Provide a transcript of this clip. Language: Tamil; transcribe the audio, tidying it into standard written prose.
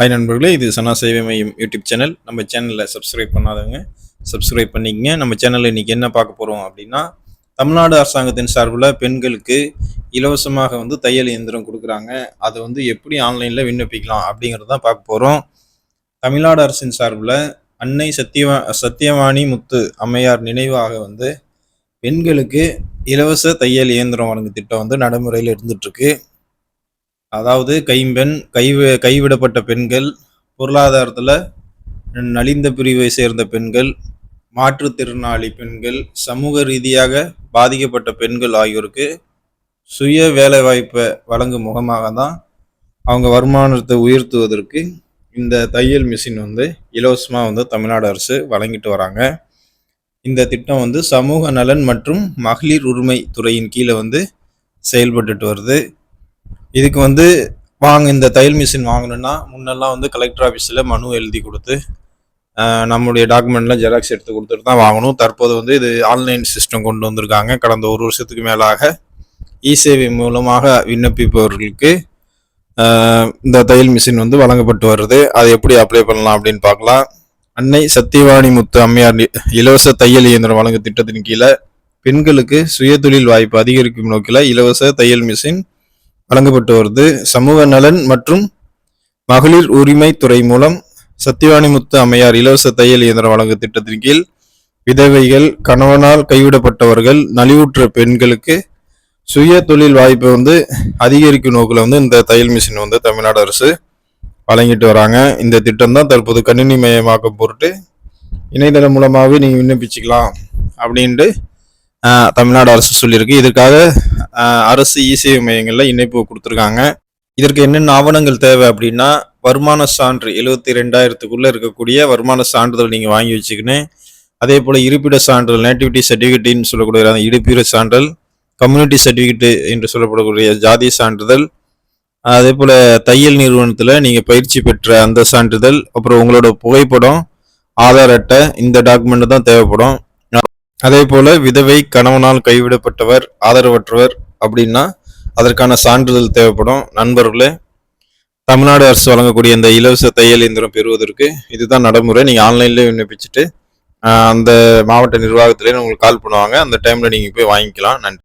ஹாய் நண்பர்களே, இது சனா சேவை மையம் யூடியூப் சேனல். நம்ம சேனலில் சப்ஸ்கிரைப் பண்ணாதவங்க சப்ஸ்கிரைப் பண்ணிக்கங்க. நம்ம சேனலில் இன்றைக்கி என்ன பார்க்க போகிறோம் அப்படின்னா, தமிழ்நாடு அரசாங்கத்தின் சார்பில் பெண்களுக்கு இலவசமாக தையல் இயந்திரம் கொடுக்குறாங்க. அதை எப்படி ஆன்லைனில் விண்ணப்பிக்கலாம் அப்படிங்கிறது தான் பார்க்க போகிறோம். தமிழ்நாடு அரசின் சார்பில் அன்னை சத்தியவாணி முத்து அம்மையார் நினைவாக பெண்களுக்கு இலவச தையல் இயந்திரம் வழங்கும் திட்டம் நடைமுறையில் இருந்துகிட்ருக்கு. அதாவது கைவிடப்பட்ட பெண்கள், பொருளாதாரத்தில் நலிந்த பிரிவை சேர்ந்த பெண்கள், மாற்றுத்திறனாளி பெண்கள், சமூக ரீதியாக பாதிக்கப்பட்ட பெண்கள் ஆகியோருக்கு சுய வேலைவாய்ப்பை வழங்கும் முகமாக தான் அவங்க வருமானத்தை உயர்த்துவதற்கு இந்த தையல் மிஷின் இலவசமாக தமிழ்நாடு அரசு வழங்கிட்டு வராங்க. இந்த திட்டம் சமூக நலன் மற்றும் மகளிர் உரிமை துறையின் கீழே செயல்பட்டுட்டு வருது. இதுக்கு இந்த தையல் மிஷின் வாங்கணும்னா முன்னெல்லாம் கலெக்டர் ஆஃபீஸில் மனு எழுதி கொடுத்து நம்மளுடைய டாக்குமெண்ட்லாம் ஜெராக்ஸ் எடுத்து கொடுத்துட்டு தான் வாங்கணும். தற்போது இது ஆன்லைன் சிஸ்டம் கொண்டு வந்திருக்காங்க. கடந்த ஒரு வருஷத்துக்கு மேலாக இ-சேவை மூலமாக விண்ணப்பிப்பவர்களுக்கு இந்த தையல் மிஷின் வழங்கப்பட்டு வருது. அதை எப்படி அப்ளை பண்ணலாம் அப்படின்னு பார்க்கலாம். அன்னை சத்தியவாணி முத்து அம்மையார் இலவச தையல் இயந்திரம் வழங்கும் திட்டத்தின் கீழே பெண்களுக்கு சுயதொழில் வாய்ப்பு அதிகரிக்கும் நோக்கில் இலவச தையல் மிஷின் வழங்கப்பட்டு வருது. சமூக நலன் மற்றும் மகளிர் உரிமை துறை மூலம் சத்தியவாணி முத்து அம்மையார் இலவச தையல் இயந்திரம் வழங்கும் திட்டத்தின் கீழ் விதவைகள், கணவனால் கைவிடப்பட்டவர்கள், நலிவுற்ற பெண்களுக்கு சுய தொழில் வாய்ப்பை அதிகரிக்கும் நோக்கில் இந்த தையல் மிஷின் தமிழ்நாடு அரசு வழங்கிட்டு வராங்க. இந்த திட்டம் தான் தற்போது கணினி மயமாக்க பொருட்டு இணையதளம் மூலமாகவே நீங்கள் விண்ணப்பிச்சுக்கலாம் அப்படின்ட்டு தமிழ்நாடு அரசு சொல்லியிருக்கு. இதற்காக அரசு இ-சேவை மையங்களில் இணைப்பு கொடுத்துருக்காங்க. இதற்கு என்னென்ன ஆவணங்கள் தேவை அப்படின்னா, வருமான சான்று 72,000க்குள்ளே இருக்கக்கூடிய வருமான சான்றிதழ் நீங்கள் வாங்கி வச்சுக்கணும். அதே போல் இருப்பிட சான்றிதழ், நேட்டிவிட்டி சர்டிஃபிகேட்டின்னு சொல்லக்கூடிய அந்த இருப்பிட சான்றிதழ், கம்யூனிட்டி சர்டிஃபிகேட்டு என்று சொல்லப்படக்கூடிய ஜாதி சான்றிதழ், அதே போல் தையல் நிறுவனத்தில் நீங்கள் பயிற்சி பெற்ற அந்த சான்றிதழ், அப்புறம் உங்களோட புகைப்படம், ஆதார் அட்டை, இந்த டாக்குமெண்ட் தான் தேவைப்படும். அதே போல விதவை, கணவனால் கைவிடப்பட்டவர், ஆதரவற்றவர் அப்படின்னா அதற்கான சான்றிதழ் தேவைப்படும். நண்பர்களே, தமிழ்நாடு அரசு வழங்கக்கூடிய இந்த இலவச தையல் இயந்திரம் பெறுவதற்கு இதுதான் நடைமுறை. நீங்கள் ஆன்லைன்லேயே விண்ணப்பிச்சுட்டு அந்த மாவட்ட நிர்வாகத்திலே உங்களுக்கு கால் பண்ணுவாங்க. அந்த டைமில் நீங்கள் போய் வாங்கிக்கலாம். நன்றி.